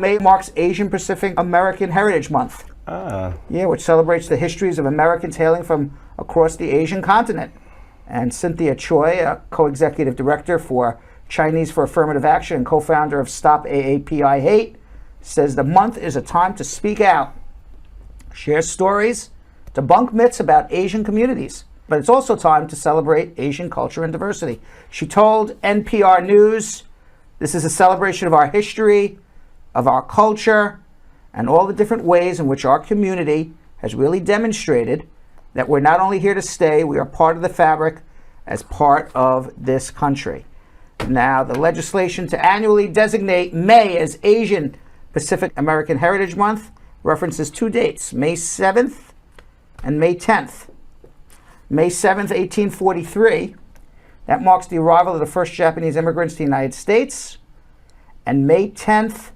May marks Asian Pacific American Heritage Month. Yeah, which celebrates the histories of Americans hailing from across the Asian continent. And Cynthia Choi, a co-executive director for Chinese for Affirmative Action and co-founder of Stop AAPI Hate, says the month is a time to speak out, share stories, debunk myths about Asian communities. But it's also time to celebrate Asian culture and diversity. She told NPR News, this is a celebration of our history, of our culture, and all the different ways in which our community has really demonstrated that we're not only here to stay, we are part of the fabric as part of this country. Now, the legislation to annually designate May as Asian Pacific American Heritage Month references two dates, May 7th and May 10th. May 7th, 1843, that marks the arrival of the first Japanese immigrants to the United States. And May 10th,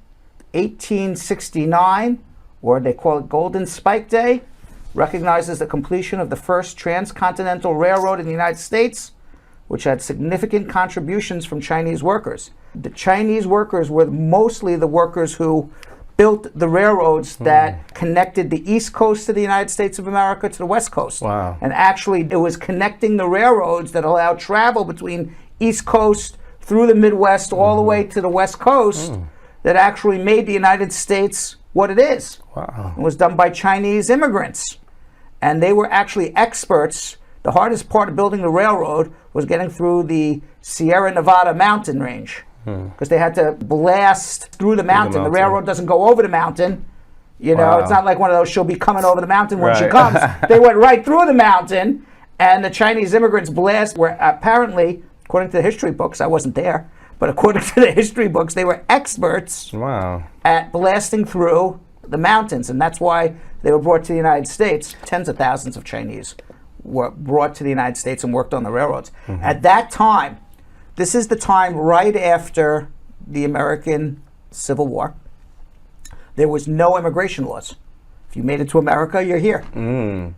1869, or they call it Golden Spike Day, recognizes the completion of the first transcontinental railroad in the United States, which had significant contributions from Chinese workers. The Chinese workers were mostly the workers who built the railroads that connected the East Coast to the United States of America to the West Coast. Wow. And actually, it was connecting the railroads that allowed travel between East Coast through the Midwest all the way to the West Coast that actually made the United States what it is. Wow. It was done by Chinese immigrants. And they were actually experts. The hardest part of building the railroad was getting through the Sierra Nevada mountain range, because they had to blast through the mountain. The railroad doesn't go over the mountain. You know, it's not like one of those, she'll be coming over the mountain when she comes. They went right through the mountain, and the Chinese immigrants were apparently, according to the history books, I wasn't there, but according to the history books, they were experts at blasting through the mountains, and that's why they were brought to the United States. Tens of thousands of Chinese were brought to the United States and worked on the railroads. At that time, this is the time right after the American Civil War, there was no immigration laws. If you made it to America, you're here.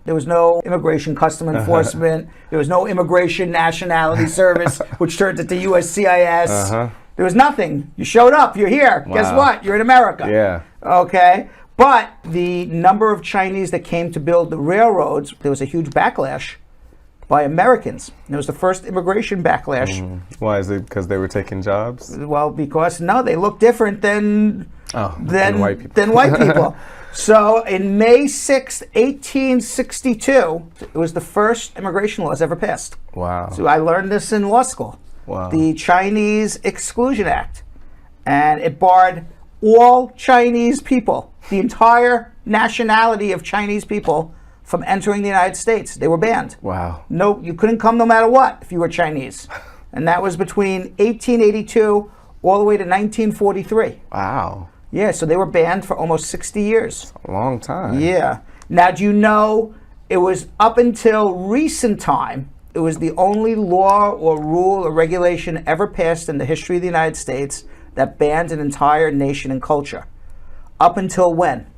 There was no immigration custom enforcement. There was no immigration nationality service, which turned into USCIS. There was nothing. You showed up, you're here. Guess what? You're in America. Yeah. Okay. But the number of Chinese that came to build the railroads, there was a huge backlash by Americans. And it was the first immigration backlash. Why? Is it because they were taking jobs? Well, because no, they look different than white people. Than white people. So in May 6th, 1862, it was the first immigration laws ever passed. Wow. So I learned this in law school. Wow. The Chinese Exclusion Act. And it barred all Chinese people, the entire nationality of Chinese people, from entering the United States. They were banned. Wow. No, you couldn't come no matter what if you were Chinese. And that was between 1882 all the way to 1943. Wow. Yeah, so they were banned for almost 60 years. A long time. Yeah. Now, do you know, it was up until recent time, it was the only law or rule or regulation ever passed in the history of the United States that banned an entire nation and culture. Up until when?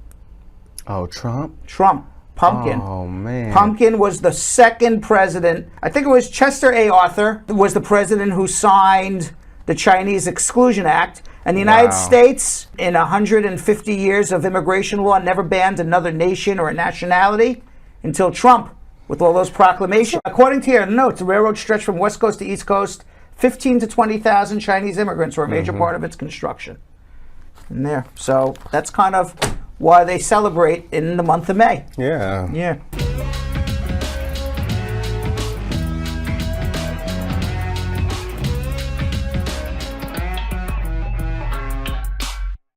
Oh, Trump? Trump. Pumpkin. Oh, man. Pumpkin was the second president. I think it was Chester A. Arthur was the president who signed the Chinese Exclusion Act. And the United States, in 150 years of immigration law, never banned another nation or a nationality until Trump, with all those proclamations. According to your notes, the railroad stretched from West Coast to East Coast. 15 to 20,000 Chinese immigrants were a major part of its construction. In there. So that's kind of why they celebrate in the month of May. Yeah. Yeah.